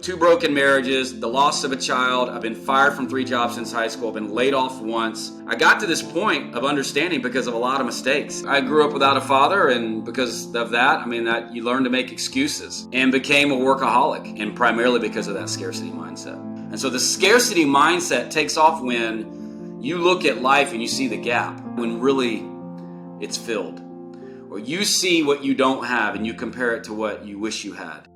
2 broken marriages, the loss of a child. I've been fired from 3 jobs since high school. I've been laid off once. I got to this point of understanding because of a lot of mistakes. I grew up without a father, and because of that, that you learn to make excuses, and became a workaholic, and primarily because of that scarcity mindset. And so the scarcity mindset takes off when you look at life and you see the gap, when really it's filled. Or you see what you don't have and you compare it to what you wish you had.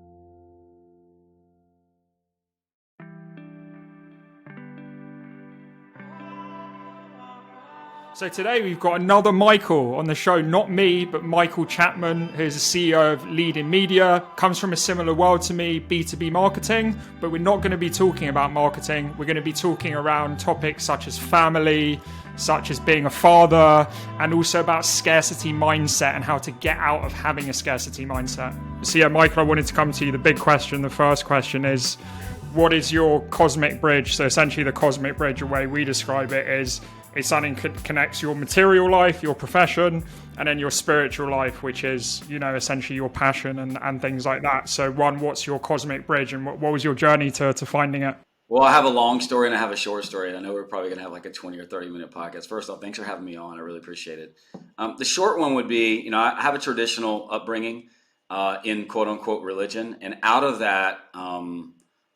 So today we've got another Michael on the show, not me, but Michael Chapman, who's the CEO of Leading Media, comes from a similar world to me, B2B marketing, but we're not going to be talking about marketing. We're going to be talking around topics such as family, such as being a father, and also about scarcity mindset and how to get out of having a scarcity mindset. So yeah, Michael, I wanted to come to you. The big question, the first question is, what is your cosmic bridge? So essentially the cosmic bridge, the way we describe it is, it's something that connects your material life, your profession, and then your spiritual life, which is, essentially your passion and things like that. So one, what's your cosmic bridge, and what was your journey to finding it? Well, I have a long story and I have a short story. I know we're probably going to have like a 20 or 30 minute podcast. First off, thanks for having me on. I really appreciate it. The short one would be, I have a traditional upbringing in quote unquote religion. And out of that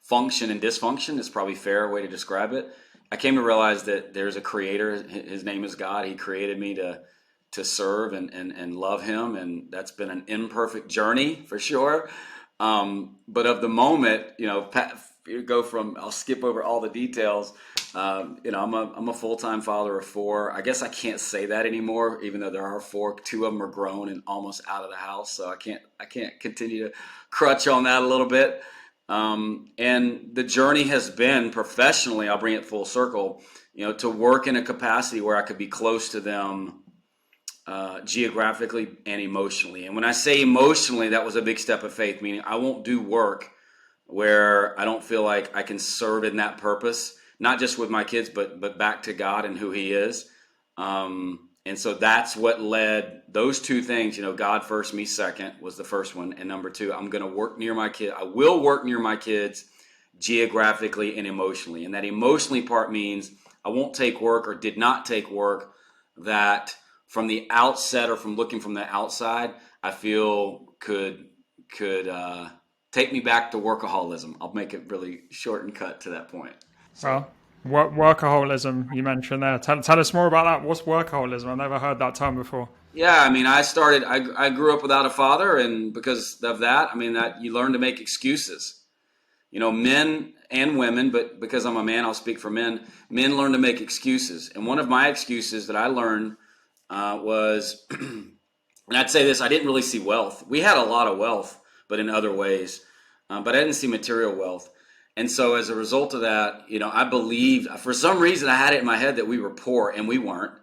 function and dysfunction is probably a fair way to describe it. I came to realize that there's a creator. His name is God. He created me to serve and love him. And that's been an imperfect journey for sure. But of the moment, you go from, I'll skip over all the details. I'm a full-time father of 4. I guess I can't say that anymore, even though there are 4. 2 of them are grown and almost out of the house. So I can't continue to crutch on that a little bit. And the journey has been professionally, I'll bring it full circle, to work in a capacity where I could be close to them geographically and emotionally. And when I say emotionally, that was a big step of faith, meaning I won't do work where I don't feel like I can serve in that purpose, not just with my kids, but back to God and who he is. And so that's what led those 2 things, God first, me second was the first one. And number 2, I'm going to work near my kid. I will work near my kids geographically and emotionally. And that emotionally part means I won't take work or did not take work that from the outset or from looking from the outside, I feel could take me back to workaholism. I'll make it really short and cut to that point. Well, workaholism you mentioned there. Tell us more about that. What's workaholism? I've never heard that term before. Yeah, I grew up without a father, and because of that, that you learn to make excuses. Men and women, but because I'm a man, I'll speak for men. Men learn to make excuses. And one of my excuses that I learned was, and I'd say this, I didn't really see wealth. We had a lot of wealth, but in other ways. But I didn't see material wealth. And so as a result of that, I believed, for some reason I had it in my head that we were poor, and we weren't.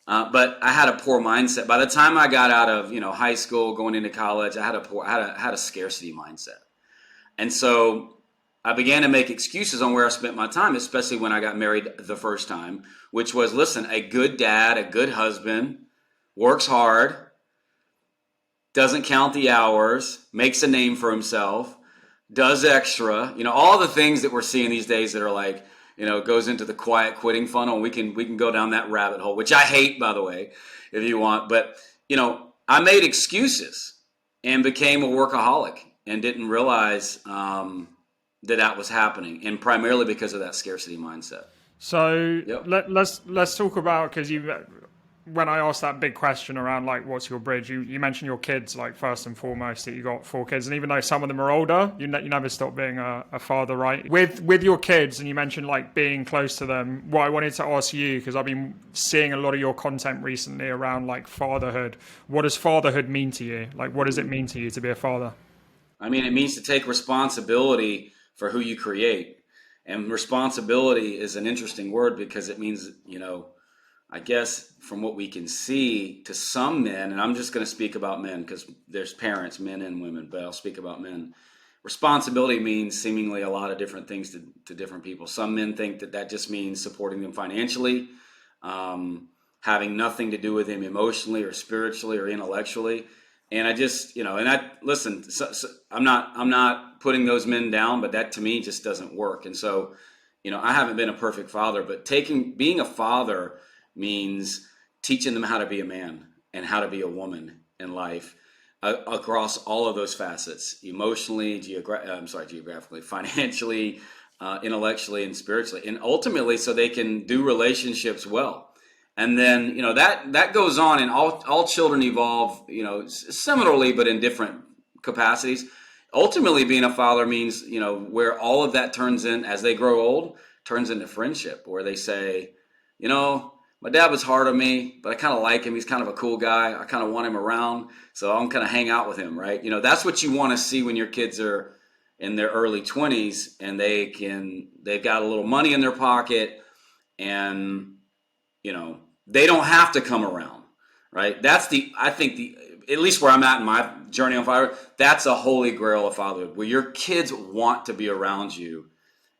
But I had a poor mindset. By the time I got out of, high school, going into college, I had a scarcity mindset. And so I began to make excuses on where I spent my time, especially when I got married the first time, which was, listen, a good dad, a good husband, works hard, doesn't count the hours, makes a name for himself, does extra, all the things that we're seeing these days that are like, goes into the quiet quitting funnel. We can go down that rabbit hole, which I hate, by the way, if you want. But, I made excuses and became a workaholic and didn't realize that was happening, and primarily because of that scarcity mindset. So yep. Let's talk about, because when I asked that big question around like what's your bridge, you mentioned your kids, like first and foremost, that you got 4 kids, and even though some of them are older, you never stop being a father, right? With your kids, and you mentioned like being close to them, what I wanted to ask you, because I've been seeing a lot of your content recently around like fatherhood. What does fatherhood mean to you? Like, what does it mean to you to be a father? It means to take responsibility for who you create. And responsibility is an interesting word because it means, I guess from what we can see, to some men, and I'm just going to speak about men because there's parents, men and women, but I'll speak about men. Responsibility means seemingly a lot of different things to different people. Some men think that just means supporting them financially, having nothing to do with them emotionally or spiritually or intellectually. And I just, listen, I'm not not putting those men down, but that to me just doesn't work. And so, I haven't been a perfect father, but being a father means teaching them how to be a man and how to be a woman in life across all of those facets, emotionally, geographically, financially, intellectually, and spiritually, and ultimately so they can do relationships well. And then, that goes on, and all children evolve, similarly, but in different capacities. Ultimately, being a father means, where all of that turns in as they grow old, turns into friendship, where they say, my dad was hard on me, but I kind of like him. He's kind of a cool guy. I kind of want him around, so I'm kind of hang out with him, right? That's what you want to see when your kids are in their early 20s and they've got a little money in their pocket, and, they don't have to come around, right? I think at least where I'm at in my journey on fatherhood, that's a holy grail of fatherhood, where your kids want to be around you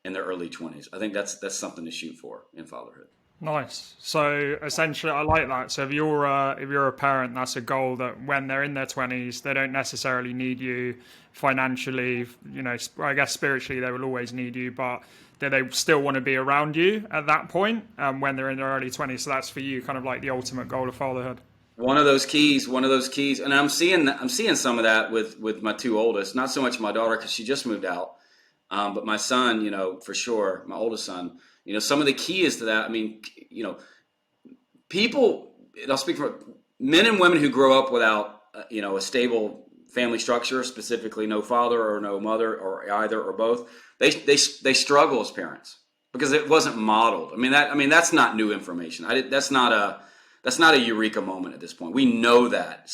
in their early 20s. I think that's something to shoot for in fatherhood. Nice. So essentially, I like that. So if you're a parent, that's a goal, that when they're in their 20s, they don't necessarily need you financially. I guess spiritually they will always need you, but they still want to be around you at that point when they're in their early 20s. So that's for you kind of like the ultimate goal of fatherhood. One of those keys, and I'm seeing some of that with my two oldest. Not so much my daughter, because she just moved out, but my son, for sure, my oldest son. Some of the key is to that. I mean, people. I'll speak for men and women who grow up without, a stable family structure, specifically no father or no mother or either or both. They struggle as parents because it wasn't modeled. That's not new information. That's not a eureka moment at this point. We know that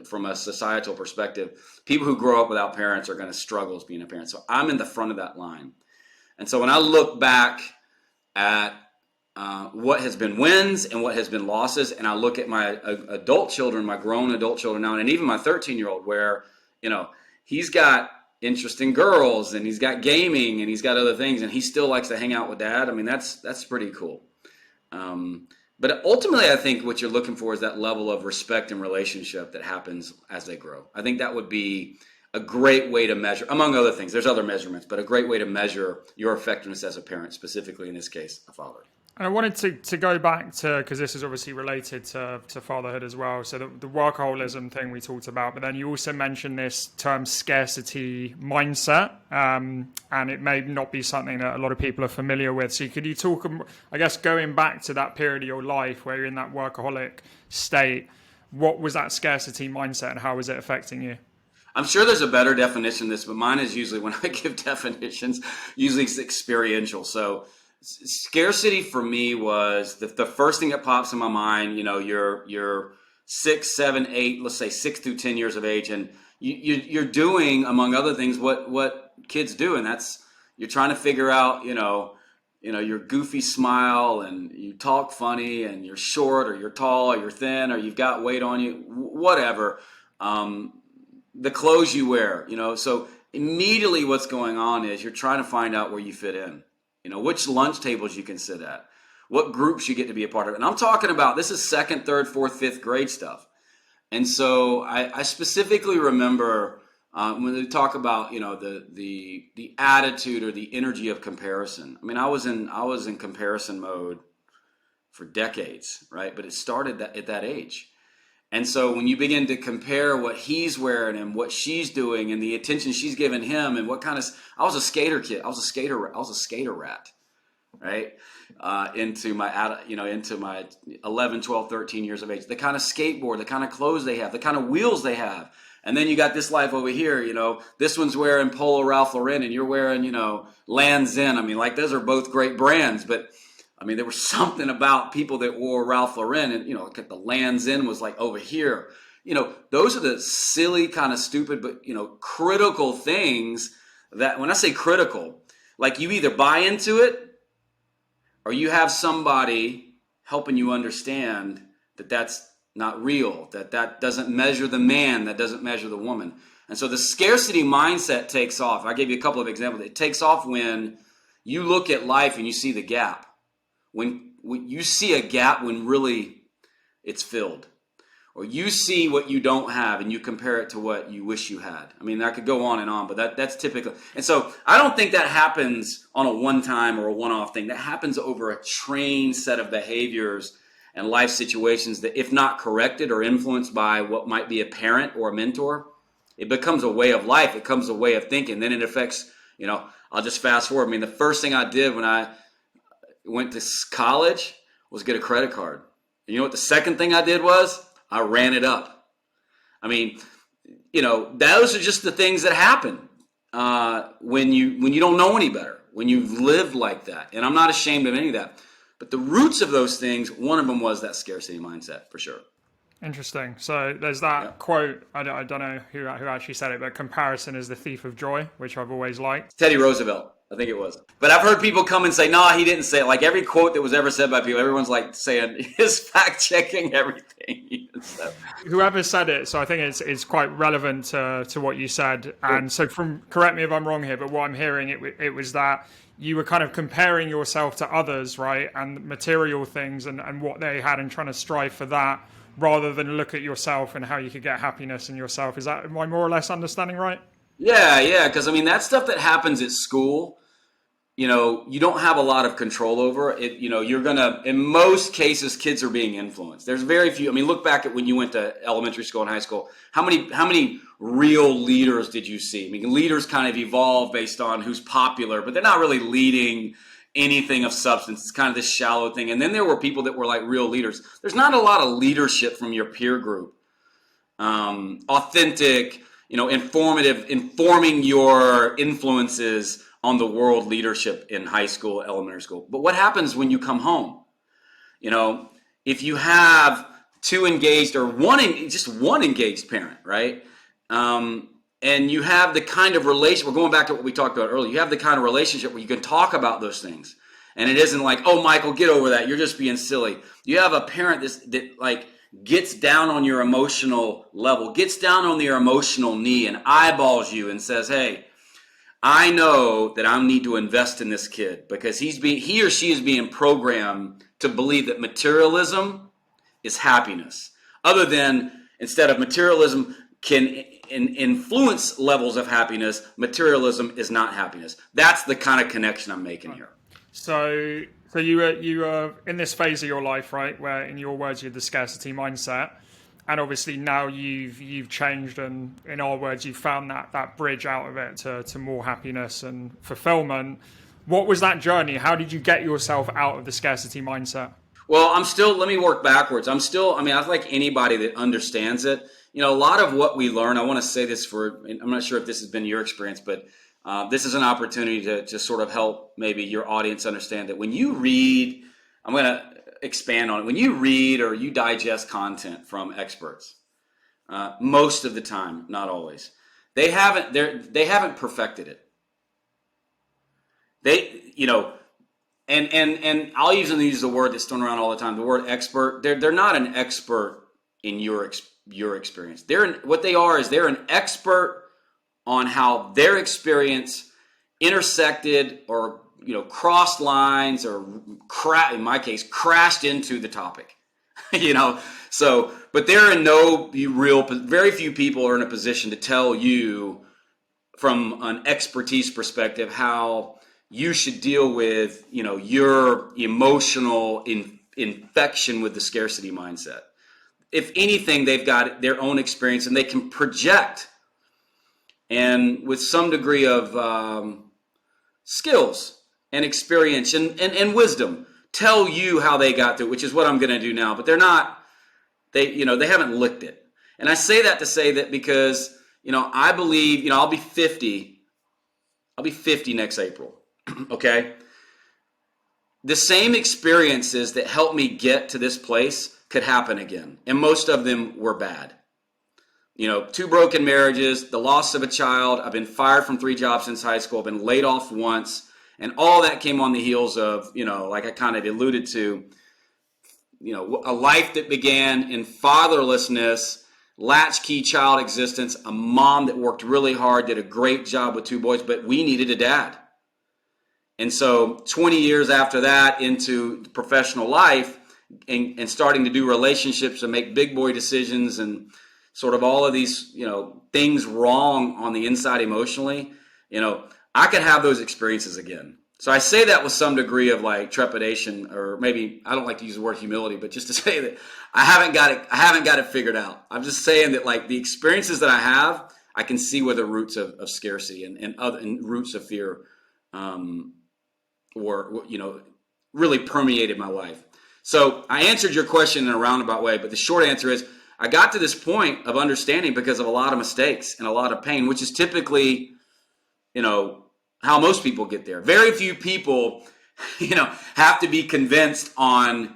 from a societal perspective, people who grow up without parents are going to struggle as being a parent. So I'm in the front of that line. And so when I look back at what has been wins and what has been losses, and I look at my adult children, my grown adult children now, and even my 13-year-old, where, he's got interesting girls and he's got gaming and he's got other things, and he still likes to hang out with dad. That's pretty cool. But ultimately, I think what you're looking for is that level of respect and relationship that happens as they grow. I think that would be a great way to measure, among other things. There's other measurements, but a great way to measure your effectiveness as a parent, specifically in this case, a father. And I wanted to go back to, because this is obviously related to fatherhood as well. So the workaholism thing we talked about, but then you also mentioned this term scarcity mindset, and it may not be something that a lot of people are familiar with. So could you talk, I guess, going back to that period of your life where you're in that workaholic state, what was that scarcity mindset and how was it affecting you? I'm sure there's a better definition of this, but mine is usually, when I give definitions, usually it's experiential. So scarcity for me was the first thing that pops in my mind. You're 6, 7, 8, let's say 6 through 10 years of age, and you're doing, among other things, what kids do, and that's you're trying to figure out, your goofy smile, and you talk funny, and you're short or you're tall or you're thin or you've got weight on you, whatever. The clothes you wear, so immediately what's going on is you're trying to find out where you fit in, which lunch tables you can sit at, what groups you get to be a part of. And I'm talking about, this is 2nd, 3rd, 4th, 5th grade stuff. And so I specifically remember when they talk about, the attitude or the energy of comparison. I was in comparison mode for decades, right? But it started at that age. And so when you begin to compare what he's wearing and what she's doing and the attention she's giving him and what kind of, I was a skater kid. I was a skater rat, right? Into my 11, 12, 13 years of age. The kind of skateboard, the kind of clothes they have, the kind of wheels they have. And then you got this life over here, this one's wearing Polo Ralph Lauren and you're wearing, Lands' End. Those are both great brands, but there was something about people that wore Ralph Lauren and, the Lands' End was like over here. Those are the silly, kind of stupid, but, critical things that, when I say critical, like you either buy into it or you have somebody helping you understand that that's not real, that doesn't measure the man, that doesn't measure the woman. And so the scarcity mindset takes off. I gave you a couple of examples. It takes off when you look at life and you see the gap. When you see a gap when really it's filled. or you see what you don't have and you compare it to what you wish you had. I mean, I could go on and on, but that's typical. And so I don't think that happens on a one-time or a one-off thing. That happens over a trained set of behaviors and life situations that, if not corrected or influenced by what might be a parent or a mentor, it becomes a way of life. It becomes a way of thinking. Then it affects, I'll just fast forward. I mean, the first thing I did when I went to college was get a credit card. And you know what the second thing I did was? I ran it up. I mean, those are just the things that happen when you don't know any better, when you've lived like that. And I'm not ashamed of any of that. But the roots of those things, one of them was that scarcity mindset, for sure. Interesting. So there's that quote, I don't know who actually said it, but comparison is the thief of joy, which I've always liked. Teddy Roosevelt, I think it was. But I've heard people come and say, no, he didn't say it. Like every quote that was ever said by people, everyone's like saying, is fact-checking everything. So. Whoever said it, so I think it's quite relevant to what you said. And so correct me if I'm wrong here, but what I'm hearing, it was that you were kind of comparing yourself to others, right? And material things and what they had and trying to strive for that, rather than look at yourself and how you could get happiness in yourself. Am I more or less understanding right? Yeah. Because, I mean, that stuff that happens at school, you don't have a lot of control over it. You're going to, in most cases, kids are being influenced. There's very few. I mean, look back at when you went to elementary school and high school. How many real leaders did you see? I mean, leaders kind of evolve based on who's popular, but they're not really leading anything of substance. It's kind of this shallow thing. And then there were people that were like real leaders. There's not a lot of leadership from your peer group. Authentic, informative, informing your influences on the world leadership in high school, elementary school. But what happens when you come home? If you have two engaged or one engaged parent, right? And you have the kind of relationship, we're going back to what we talked about earlier, you have the kind of relationship where you can talk about those things. And it isn't like, oh, Michael, get over that. You're just being silly. You have a parent that gets down on your emotional level, gets down on your emotional knee and eyeballs you and says, hey, I know that I need to invest in this kid because he or she is being programmed to believe that materialism is happiness. Other than, instead of materialism can influence levels of happiness, materialism is not happiness. That's the kind of connection I'm making here. So you were in this phase of your life, right, where in your words you had the scarcity mindset, and obviously now you've changed, and in our words you've found that bridge out of it to more happiness and fulfillment. What was that journey? How did you get yourself out of the scarcity mindset? Well, let me work backwards. I like anybody that understands it. A lot of what we learn, I want to say this I'm not sure if this has been your experience, but this is an opportunity to sort of help maybe your audience understand that when you read, I'm going to expand on it. When you read or you digest content from experts, most of the time, not always, they haven't perfected it. And I'll even use the word that's thrown around all the time, the word expert. They're not an expert in your experience. What they are is they're an expert on how their experience intersected or crossed lines or in my case crashed into the topic. But they're in very few people are in a position to tell you from an expertise perspective how you should deal with your emotional infection with the scarcity mindset. If anything, they've got their own experience and they can project and with some degree of skills and experience and wisdom tell you how they got through, which is what I'm going to do now. But they haven't licked it. And I say that to say that because, I believe, I'll be 50 next April. Okay. The same experiences that helped me get to this place could happen again. And most of them were bad. 2 broken marriages, the loss of a child. I've been fired from 3 jobs since high school. I've been laid off once. And all that came on the heels of, like I kind of alluded to, a life that began in fatherlessness, latchkey child existence, a mom that worked really hard, did a great job with 2 boys, but we needed a dad. And so 20 years after that into professional life, and starting to do relationships and make big boy decisions and sort of all of these, things wrong on the inside emotionally, I could have those experiences again. So I say that with some degree of like trepidation, or maybe I don't like to use the word humility, but just to say that I haven't got it figured out. I'm just saying that like the experiences that I have, I can see where the roots of scarcity and roots of fear, were, really permeated my life. So I answered your question in a roundabout way, but the short answer is I got to this point of understanding because of a lot of mistakes and a lot of pain, which is typically, how most people get there. Very few people, have to be convinced on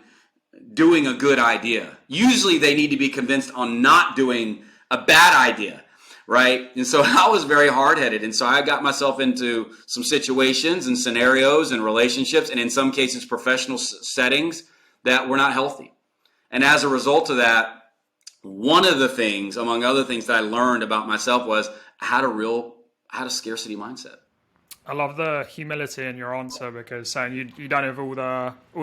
doing a good idea. Usually they need to be convinced on not doing a bad idea, right? And so I was very hard-headed. And so I got myself into some situations and scenarios and relationships, and in some cases professional settings that were not healthy. And as a result of that, one of the things, among other things that I learned about myself was I had a scarcity mindset. I love the humility in your answer, because saying you don't have all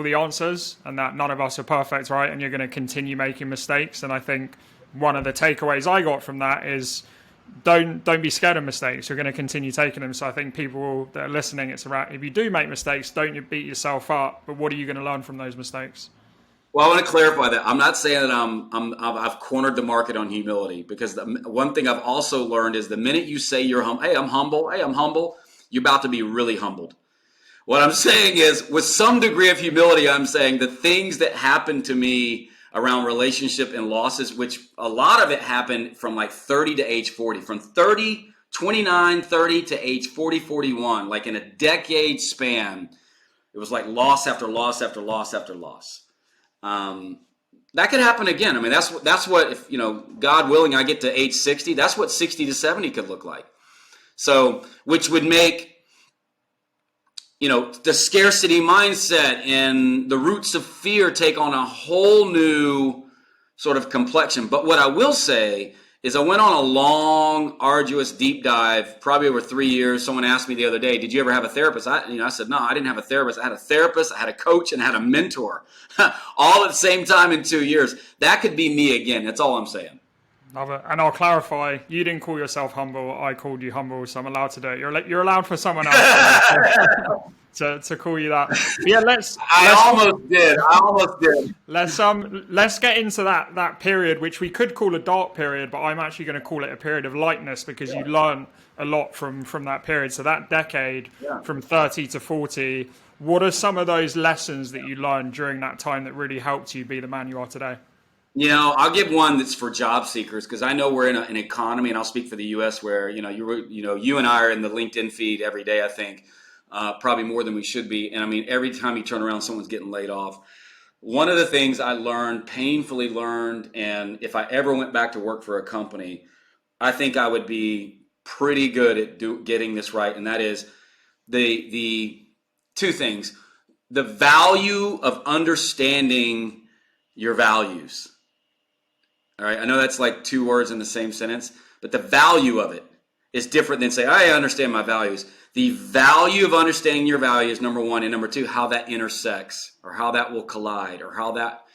the answers, and that none of us are perfect, right? And you're going to continue making mistakes. And I think one of the takeaways I got from that is don't be scared of mistakes. You're going to continue taking them. So I think people that are listening, it's around, if you do make mistakes, don't you beat yourself up, but what are you going to learn from those mistakes? Well, I want to clarify that. I'm not saying that I've cornered the market on humility, because one thing I've also learned is the minute you say you're humble, hey, I'm humble, you're about to be really humbled. What I'm saying is, with some degree of humility, I'm saying the things that happened to me around relationship and losses, which a lot of it happened from like 30 to age 40, from 29, 30 to age 40, 41, like in a decade span. It was like loss after loss after loss after loss. That could happen again. I mean, that's what, if, God willing, I get to age 60, that's what 60 to 70 could look like. So, which would make, the scarcity mindset and the roots of fear take on a whole new sort of complexion. But what I will say is I went on a long, arduous deep dive, probably over 3 years. Someone asked me the other day, did you ever have a therapist? I said, no, I didn't have a therapist. I had a therapist, I had a coach, and I had a mentor all at the same time in 2 years. That could be me again. That's all I'm saying. Love it. And I'll clarify, you didn't call yourself humble. I called you humble, so I'm allowed to do it. You're allowed for someone else to call you that. But yeah, I almost did. Let's get into that period, which we could call a dark period, but I'm actually going to call it a period of lightness, because you learn a lot from that period. So that decade, from 30 to 40, what are some of those lessons that you learned during that time that really helped you be the man you are today? I'll give one that's for job seekers, because I know we're in an economy, and I'll speak for the U.S., where you and I are in the LinkedIn feed every day. I think probably more than we should be. And I mean, every time you turn around, someone's getting laid off. One of the things I painfully learned, and if I ever went back to work for a company, I think I would be pretty good at getting this right, and that is the two things: the value of understanding your values. All right, I know that's like two words in the same sentence, but the value of it is different than say, I understand my values. The value of understanding your values, number one, and number two, how that intersects, or how that will collide, or how that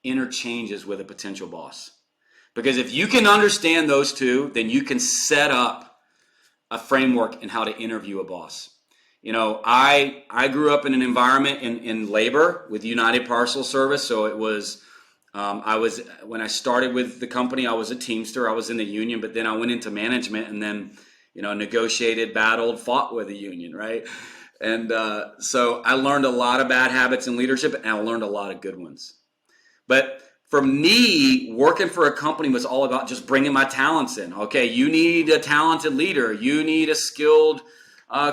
interchanges with a potential boss. Because if you can understand those two, then you can set up a framework in how to interview a boss. I grew up in an environment in labor with United Parcel Service, so it was when I started with the company, I was a Teamster. I was in the union, but then I went into management, and then, negotiated, battled, fought with the union, right? And so I learned a lot of bad habits in leadership, and I learned a lot of good ones. But for me, working for a company was all about just bringing my talents in. Okay, you need a talented leader. You need a skilled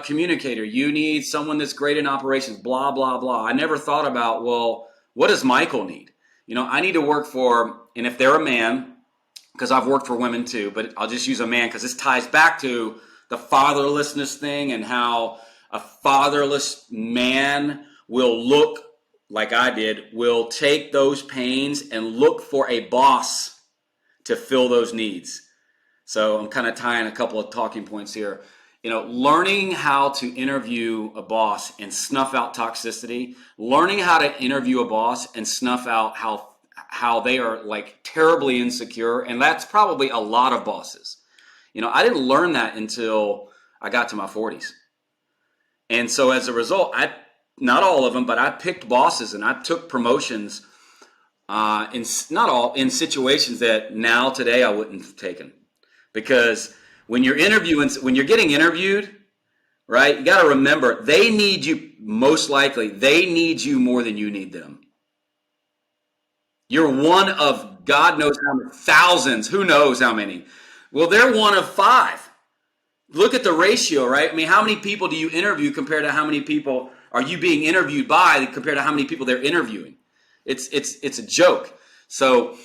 communicator. You need someone that's great in operations, blah, blah, blah. I never thought about, well, what does Michael need? I need to work for, and if they're a man, because I've worked for women too, but I'll just use a man because this ties back to the fatherlessness thing, and how a fatherless man will look like I did, will take those pains and look for a boss to fill those needs. So I'm kind of tying a couple of talking points here. learning how to interview a boss and snuff out toxicity, learning how to interview a boss and snuff out how they are like terribly insecure. And that's probably a lot of bosses. I didn't learn that until I got to my 40s. And so as a result, not all of them, but I picked bosses and I took promotions in situations that now today I wouldn't have taken. Because when you're getting interviewed, right, you got to remember, they need you, most likely, they need you more than you need them. You're one of God knows how many, thousands, who knows how many. Well, they're one of 5. Look at the ratio, right? I mean, how many people do you interview compared to how many people are you being interviewed by compared to how many people they're interviewing? It's a joke. So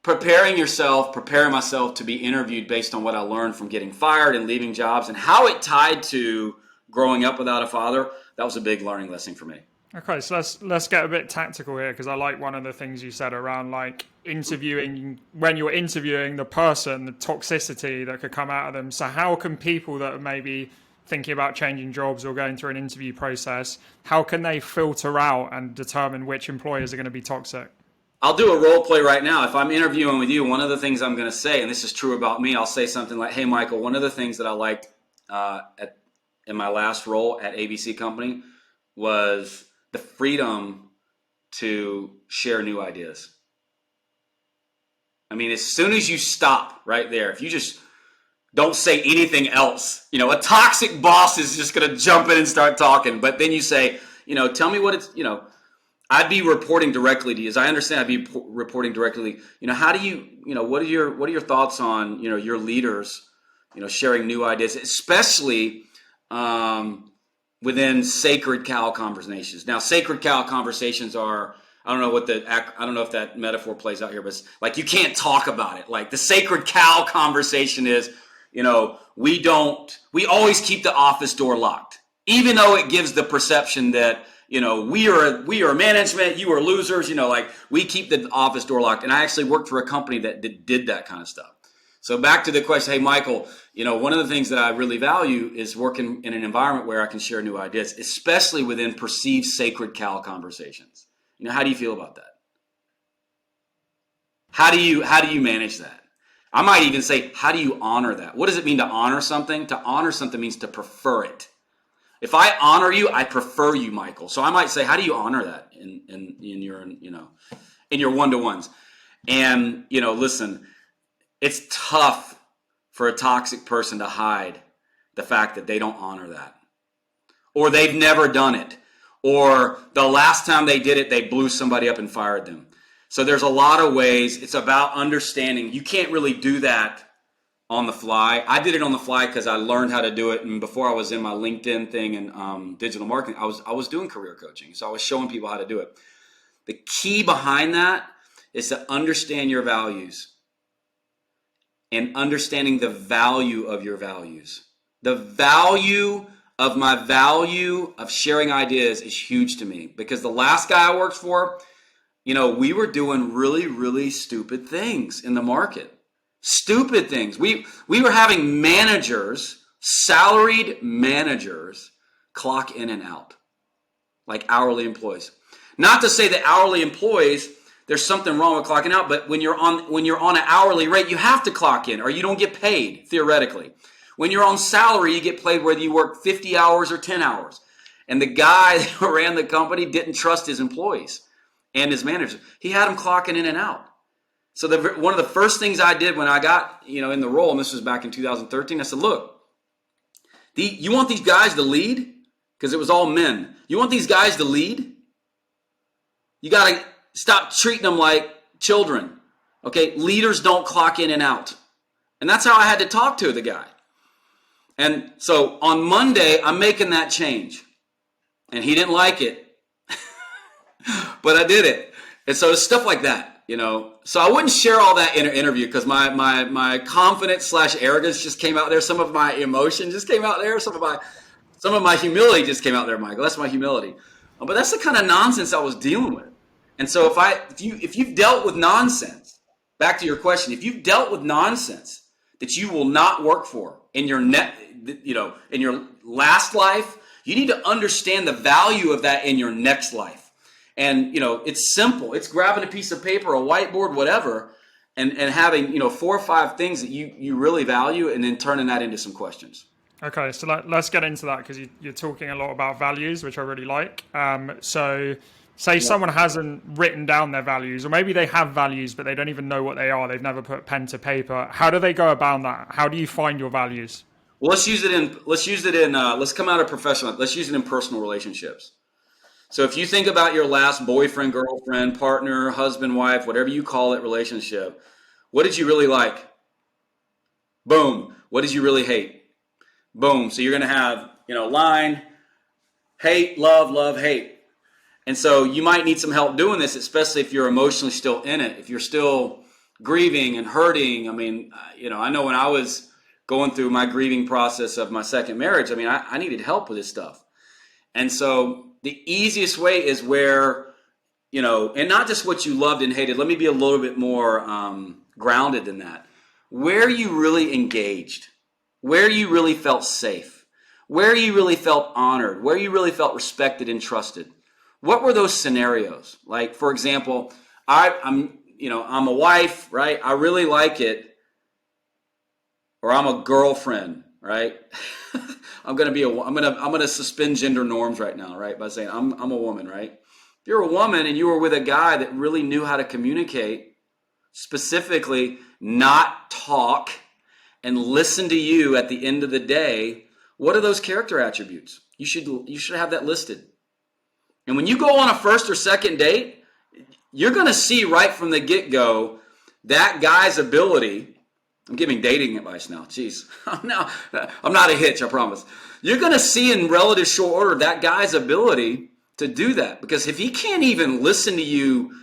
preparing myself to be interviewed based on what I learned from getting fired and leaving jobs and how it tied to growing up without a father, that was a big learning lesson for me. Okay, so let's get a bit tactical here, because I like one of the things you said around like interviewing, when you're interviewing the person, the toxicity that could come out of them. So how can people that are maybe thinking about changing jobs or going through an interview process, how can they filter out and determine which employers are going to be toxic? I'll do a role play right now. If I'm interviewing with you, one of the things I'm going to say, and this is true about me, I'll say something like, hey, Michael, one of the things that I liked in my last role at ABC Company was the freedom to share new ideas. I mean, as soon as you stop right there, if you just don't say anything else, a toxic boss is just going to jump in and start talking. But then you say, tell me what it's, I'd be reporting directly to you. As I understand, I'd be reporting directly. How do you, what are your thoughts on, your leaders, sharing new ideas, especially within sacred cow conversations. Now, sacred cow conversations are, I don't know if that metaphor plays out here, but it's like you can't talk about it. Like the sacred cow conversation is, we always keep the office door locked, even though it gives the perception that, we are management, you are losers, like we keep the office door locked. And I actually worked for a company that did that kind of stuff. So back to the question, hey, Michael, one of the things that I really value is working in an environment where I can share new ideas, especially within perceived sacred cow conversations. How do you feel about that? How do you manage that? I might even say, how do you honor that? What does it mean to honor something? To honor something means to prefer it. If I honor you, I prefer you, Michael. So I might say, how do you honor that in your one-to-ones? And, listen, it's tough for a toxic person to hide the fact that they don't honor that. Or they've never done it. Or the last time they did it, they blew somebody up and fired them. So there's a lot of ways. It's about understanding. You can't really do that on the fly. I did it on the fly because I learned how to do it. And before I was in my LinkedIn thing and digital marketing, I was doing career coaching. So I was showing people how to do it. The key behind that is to understand your values and understanding the value of your values. The value of my value of sharing ideas is huge to me, because the last guy I worked for, we were doing really, really stupid things in the market. Stupid things. We were having managers, salaried managers, clock in and out like hourly employees. Not to say that hourly employees, there's something wrong with clocking out, but when you're on an hourly rate, you have to clock in or you don't get paid, theoretically. When you're on salary, you get paid whether you work 50 hours or 10 hours. And the guy that ran the company didn't trust his employees and his managers. He had them clocking in and out. So one of the first things I did when I got in the role, and this was back in 2013, I said, look, you want these guys to lead? Because it was all men. You want these guys to lead? You got to stop treating them like children. Okay, leaders don't clock in and out. And that's how I had to talk to the guy. And so on Monday, I'm making that change. And he didn't like it. But I did it. And so it's stuff like that, So I wouldn't share all that in an interview because my confidence / arrogance just came out there. Some of my emotion just came out there. Some of my humility just came out there, Michael. That's my humility. But that's the kind of nonsense I was dealing with. And so if you've dealt with nonsense, back to your question, if you've dealt with nonsense, that you will not work for in your in your last life, you need to understand the value of that in your next life. And, it's simple. It's grabbing a piece of paper, a whiteboard, whatever, and having, 4 or 5 things that you really value, and then turning that into some questions. Okay, so let's get into that, because you're talking a lot about values, which I really like. So say someone hasn't written down their values, or maybe they have values, but they don't even know what they are. They've never put pen to paper. How do they go about that? How do you find your values? Well, let's come out of professional. Let's use it in personal relationships. So if you think about your last boyfriend, girlfriend, partner, husband, wife, whatever you call it, relationship, what did you really like? Boom. What did you really hate? Boom. So you're going to have, line, hate, love, hate. And so you might need some help doing this, especially if you're emotionally still in it, if you're still grieving and hurting. I mean, I know when I was going through my grieving process of my second marriage, I needed help with this stuff. And so the easiest way is where, and not just what you loved and hated. Let me be a little bit more grounded than that. Where you really engaged, where you really felt safe, where you really felt honored, where you really felt respected and trusted. What were those scenarios? Like, for example, I'm a wife, right? I really like it. Or I'm a girlfriend, right? I'm gonna suspend gender norms right now, right? By saying I'm a woman, right? If you're a woman and you were with a guy that really knew how to communicate, specifically not talk and listen to you at the end of the day, what are those character attributes? You should have that listed. And when you go on a first or second date, you're gonna see right from the get-go that guy's ability. I'm giving dating advice now. Jeez. I'm not a hitch, I promise. You're going to see in relative short order that guy's ability to do that. Because if he can't even listen to you,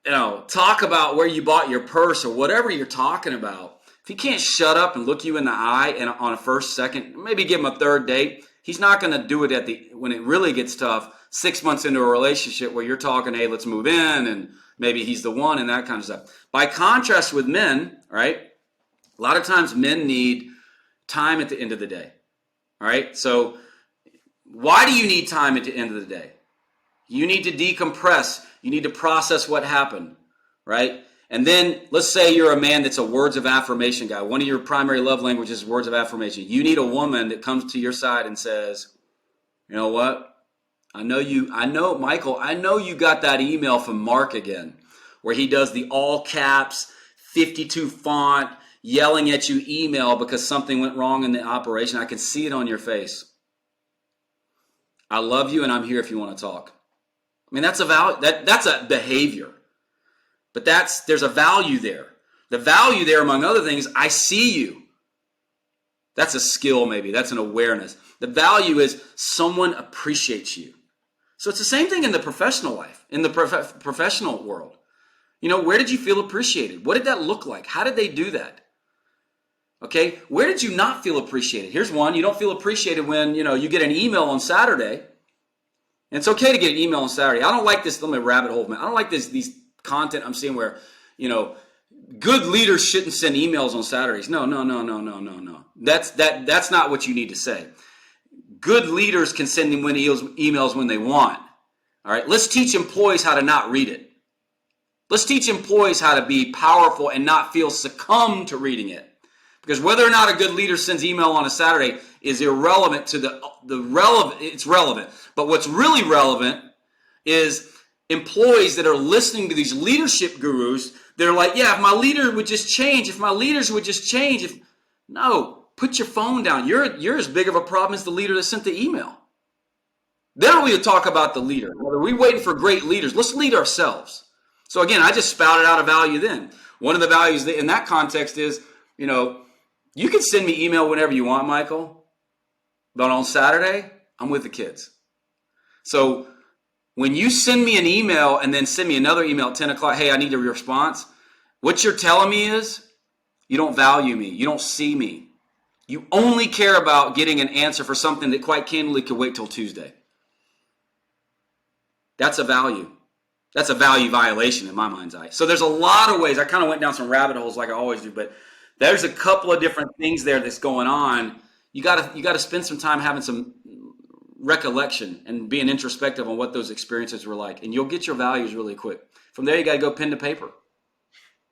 talk about where you bought your purse or whatever you're talking about, if he can't shut up and look you in the eye and on a first, second, maybe give him a third date, he's not going to do it when it really gets tough, 6 months into a relationship where you're talking, hey, let's move in, and maybe he's the one and that kind of stuff. By contrast with men, right? A lot of times men need time at the end of the day, all right? So why do you need time at the end of the day? You need to decompress. You need to process what happened, right? And then let's say you're a man that's a words of affirmation guy. One of your primary love languages is words of affirmation. You need a woman that comes to your side and says, you know what? Michael, I know you got that email from Mark again, where he does the all caps, 52 font, yelling at you email because something went wrong in the operation. I can see it on your face. I love you and I'm here if you want to talk. That's a value. That's a behavior. But there's a value there. The value there, among other things, I see you. That's a skill maybe. That's an awareness. The value is someone appreciates you. So it's the same thing in the professional life, in the professional world. Where did you feel appreciated? What did that look like? How did they do that? Okay, where did you not feel appreciated? Here's one. You don't feel appreciated when, you get an email on Saturday. And it's okay to get an email on Saturday. I don't like this. Let me rabbit hole, man. I don't like these content I'm seeing where, good leaders shouldn't send emails on Saturdays. No. That's not what you need to say. Good leaders can send emails when they want. All right, let's teach employees how to not read it. Let's teach employees how to be powerful and not feel succumb to reading it. Because whether or not a good leader sends email on a Saturday is irrelevant to the relevant. It's relevant. But what's really relevant is employees that are listening to these leadership gurus. They're like, yeah, if my leader would just change, if my leaders would just change. No, put your phone down. You're as big of a problem as the leader that sent the email. Then we'll talk about the leader. Are we waiting for great leaders? Let's lead ourselves. So again, I just spouted out a value then. One of the values in that context is, you can send me email whenever you want, Michael, but on Saturday, I'm with the kids. So when you send me an email and then send me another email at 10 o'clock, hey, I need a response, what you're telling me is you don't value me. You don't see me. You only care about getting an answer for something that quite candidly could wait till Tuesday. That's a value. That's a value violation in my mind's eye. So there's a lot of ways. I kind of went down some rabbit holes like I always do, but there's a couple of different things there that's going on. You gotta spend some time having some recollection and being introspective on what those experiences were like, and you'll get your values really quick. From there, you got to go pen to paper.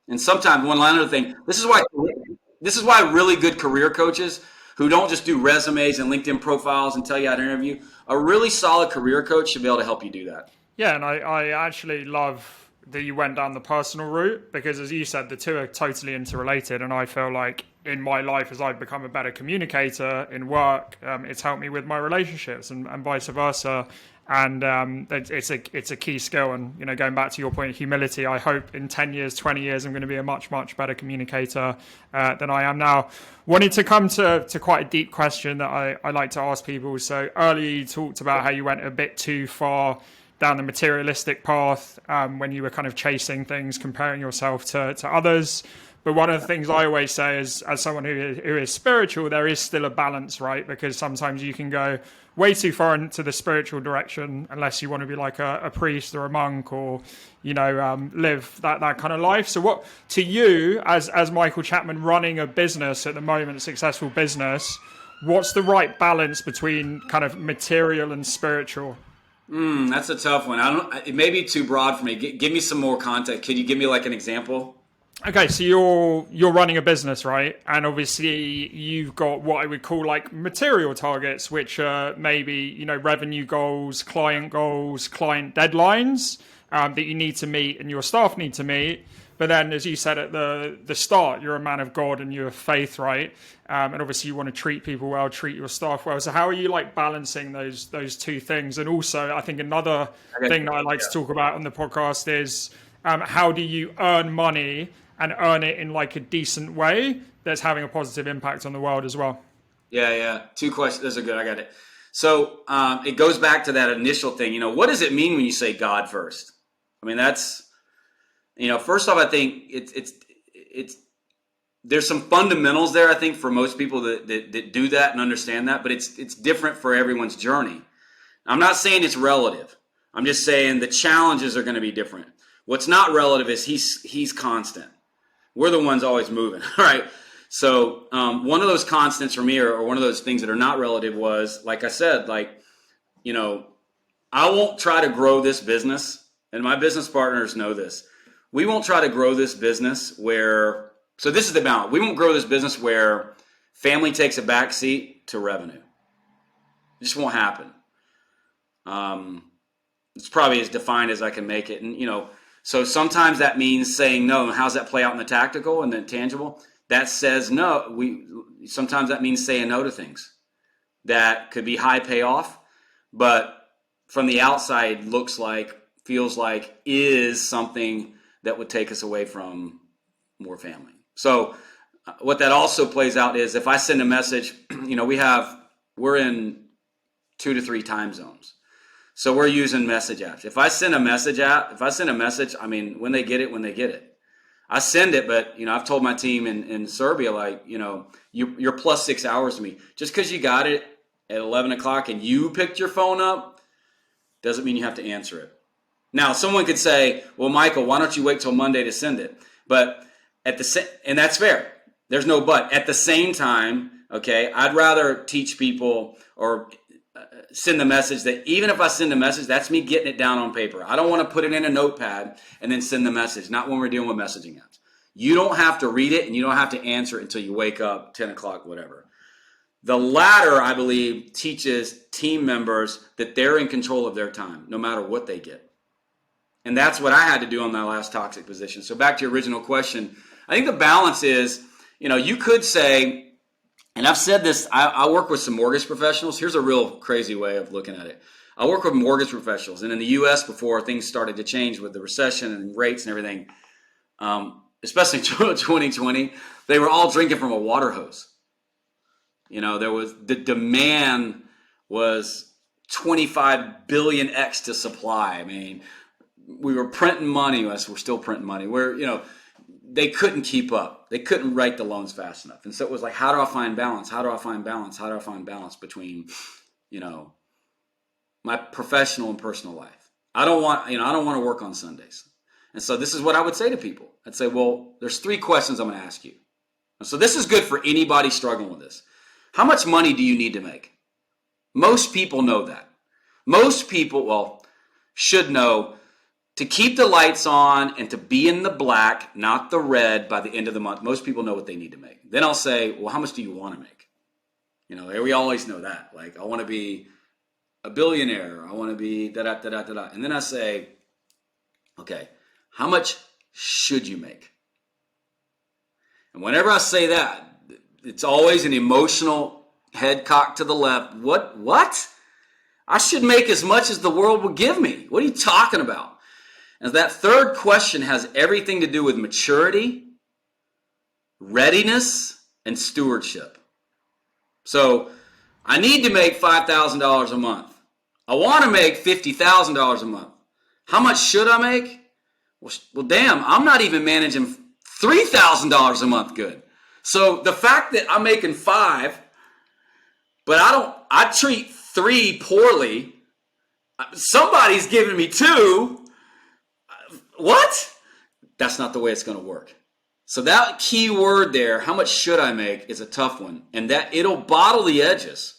And sometimes one other thing, this is why really good career coaches who don't just do resumes and LinkedIn profiles and tell you how to interview, a really solid career coach should be able to help you do that. Yeah, and I actually love that you went down the personal route, because as you said, the two are totally interrelated, and I feel like in my life, as I've become a better communicator in work, it's helped me with my relationships and vice versa. And it's a key skill. And, you know, going back to your point of humility, I hope in 10 years, 20 years, I'm going to be a much, much better communicator than I am now. Wanted to come to quite a deep question that I like to ask people. So earlier you talked about how you went a bit too far down the materialistic path when you were kind of chasing things, comparing yourself to others. But one of the things I always say is, as someone who is spiritual, there is still a balance, right? Because sometimes you can go way too far into the spiritual direction unless you want to be like a priest or a monk, or, you know, live that kind of life. So what, to you, as Michael Chapman running a business at the moment, a successful business, what's the right balance between kind of material and spiritual? That's a tough one. It may be too broad for me. Give me some more context. Could you give me like an example? Okay, so you're running a business, right? And obviously you've got what I would call like material targets, which are maybe, you know, revenue goals, client deadlines that you need to meet and your staff need to meet. But then, as you said at the start, you're a man of God and you have faith, right? And obviously you want to treat people well, treat your staff well. So how are you like balancing those two things? And also, I think another thing that I like to talk about on the podcast is how do you earn money and earn it in like a decent way that's having a positive impact on the world as well? Yeah. Two questions. Those are good. I got it. So it goes back to that initial thing. You know, what does it mean when you say God first? I mean, that's, you know, first off, I think it's there's some fundamentals there, I think, for most people that do that and understand that, but it's different for everyone's journey. I'm not saying it's relative. I'm just saying the challenges are going to be different. What's not relative is he's constant. We're the ones always moving, right? So one of those constants for me, or one of those things that are not relative, was, like I said, like, you know, I won't try to grow this business, and my business partners know this. We won't try to grow this business where, so this is the balance. We won't grow this business where family takes a back seat to revenue. It just won't happen. It's probably as defined as I can make it. And, you know, so sometimes that means saying no. And how's that play out in the tactical and the tangible? That says no. Sometimes that means saying no to things that could be high payoff, but from the outside looks like, feels like, is something that would take us away from more family. So what that also plays out is, if I send a message, you know, we're in 2 to 3 time zones. So we're using message apps. If I send a message, I mean, when they get it. I send it, but, you know, I've told my team in Serbia, like, you know, you're plus 6 hours to me. Just because you got it at 11 o'clock and you picked your phone up doesn't mean you have to answer it. Now, someone could say, well, Michael, why don't you wait till Monday to send it? But and that's fair. There's no but. At the same time, okay, I'd rather teach people or send the message that even if I send a message, that's me getting it down on paper. I don't want to put it in a notepad and then send the message, not when we're dealing with messaging apps. You don't have to read it and you don't have to answer it until you wake up, 10 o'clock, whatever. The latter, I believe, teaches team members that they're in control of their time, no matter what they get. And that's what I had to do on my last toxic position. So back to your original question, I think the balance is, you know, you could say, and I've said this, I work with some mortgage professionals. Here's a real crazy way of looking at it. I work with mortgage professionals. And in the U.S., before things started to change with the recession and rates and everything, especially in 2020, they were all drinking from a water hose. You know, the demand was 25 billion X to supply. I mean, we were printing money. We're still printing money. They couldn't keep up. They couldn't write the loans fast enough. And so it was like, how do I find balance? How do I find balance? How do I find balance between, you know, my professional and personal life? I don't want to work on Sundays. And so this is what I would say to people. I'd say, well, there's 3 questions I'm going to ask you. So this is good for anybody struggling with this. How much money do you need to make? Most people know that. Most people, well, should know to keep the lights on and to be in the black, not the red, by the end of the month. Most people know what they need to make. Then I'll say, well, how much do you want to make? You know, we always know that. Like, I want to be a billionaire. I want to be da-da-da-da-da-da. And then I say, okay, how much should you make? And whenever I say that, it's always an emotional head cocked to the left. What? I should make as much as the world will give me. What are you talking about? And that third question has everything to do with maturity, readiness, and stewardship. So I need to make $5,000 a month. I want to make $50,000 a month. How much should I make? Well, damn, I'm not even managing $3,000 a month good. So the fact that I'm making 5, but I treat 3 poorly. Somebody's giving me 2. What? That's not the way it's going to work. So that key word there, how much should I make, is a tough one. And that it'll bottle the edges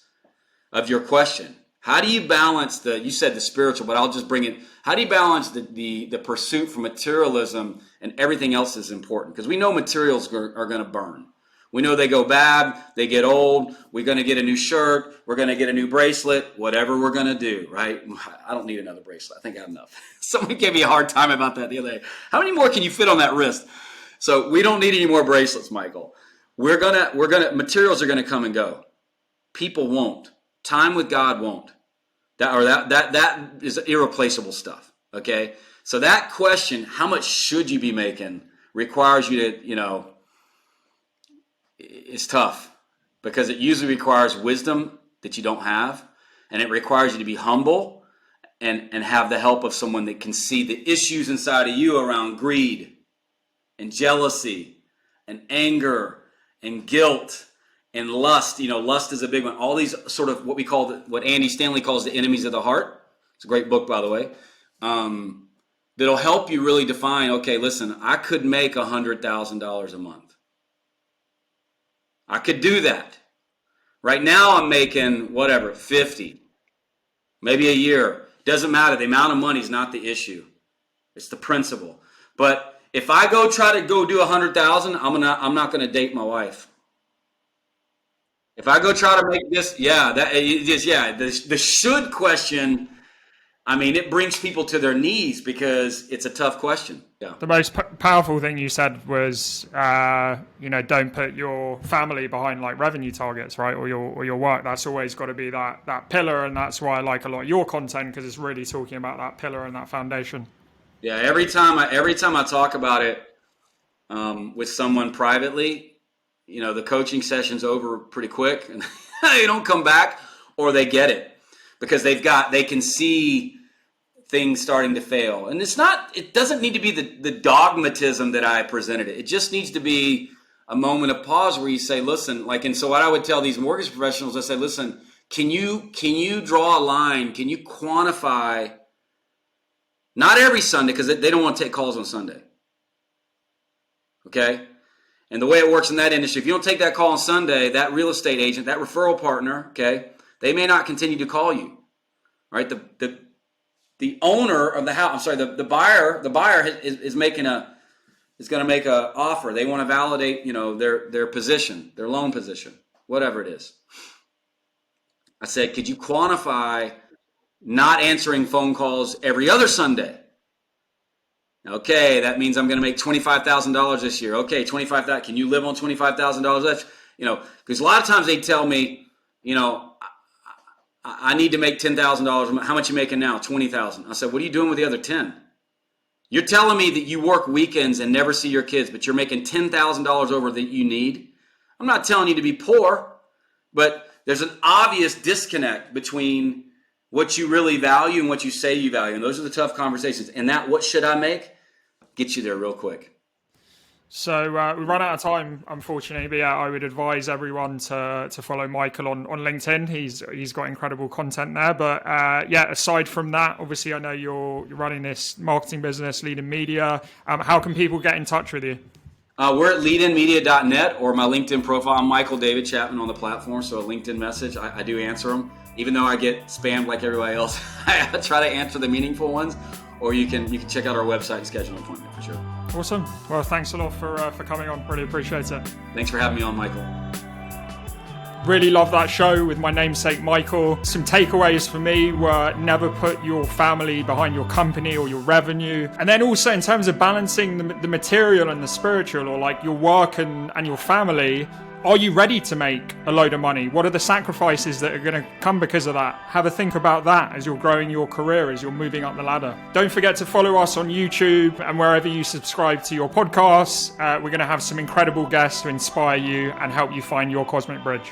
of your question. How do you balance you said the spiritual, but I'll just bring it. How do you balance the pursuit for materialism and everything else is important? Because we know materials are going to burn. We know they go bad, they get old, we're going to get a new shirt, we're going to get a new bracelet, whatever we're going to do, right? I don't need another bracelet. I think I have enough. Somebody gave me a hard time about that the other day. How many more can you fit on that wrist? So we don't need any more bracelets, Michael. Materials are going to come and go. People won't. Time with God won't. That is irreplaceable stuff, okay? So that question, how much should you be making, requires you to, it's tough because it usually requires wisdom that you don't have, and it requires you to be humble and have the help of someone that can see the issues inside of you around greed and jealousy and anger and guilt and lust. Lust is a big one. All these sort of what Andy Stanley calls the enemies of the heart. It's a great book, by the way. That'll help you really define, okay, listen, I could make $100,000 a month. I could do that. Right now I'm making 50, maybe a year. Doesn't matter. The amount of money is not the issue. It's the principle. But if I try to do 100,000, I'm not going to date my wife. If I try to make this, the should question, it brings people to their knees because it's a tough question. Yeah. The most powerful thing you said was, don't put your family behind like revenue targets, right? Or your work. That's always got to be that pillar. And that's why I like a lot of your content, because it's really talking about that pillar and that foundation. Yeah. Every time I talk about it with someone privately, the coaching session's over pretty quick and they don't come back, or they get it because they can see things starting to fail. And it doesn't need to be the dogmatism that I presented it. It just needs to be a moment of pause where you say, listen, and so what I would tell these mortgage professionals, I say, listen, can you draw a line? Can you quantify, not every Sunday, because they don't want to take calls on Sunday. Okay? And the way it works in that industry, if you don't take that call on Sunday, that real estate agent, that referral partner, okay, they may not continue to call you, right? The owner of the house, the buyer is going to make an offer. They want to validate, their position, their loan position, whatever it is. I said, could you quantify not answering phone calls every other Sunday? Okay, that means I'm going to make $25,000 this year. Okay, $25,000. Can you live on $25,000? That's, because a lot of times they tell me, I need to make $10,000. How much you making now? $20,000. I said, what are you doing with the other 10? You're telling me that you work weekends and never see your kids, but you're making $10,000 over that you need. I'm not telling you to be poor, but there's an obvious disconnect between what you really value and what you say you value. And those are the tough conversations. And that, what should I make, gets you there real quick. So we run out of time, unfortunately, but I would advise everyone to follow Michael on LinkedIn. He's got incredible content there. But aside from that, obviously, I know you're running this marketing business, leading media. How can people get in touch with you? We're at leadinmedia.net or my LinkedIn profile. I'm Michael David Chapman on the platform, so a LinkedIn message, I do answer them. Even though I get spammed like everybody else, I try to answer the meaningful ones. Or you can check out our website and schedule an appointment for sure. Awesome. Well, thanks a lot for coming on. Really appreciate it. Thanks for having me on, Michael. Really love that show with my namesake Michael. Some takeaways for me were never put your family behind your company or your revenue. And then also in terms of balancing the material and the spiritual, or like your work and your family, are you ready to make a load of money? What are the sacrifices that are going to come because of that? Have a think about that as you're growing your career, as you're moving up the ladder. Don't forget to follow us on YouTube and wherever you subscribe to your podcasts. We're going to have some incredible guests to inspire you and help you find your cosmic bridge.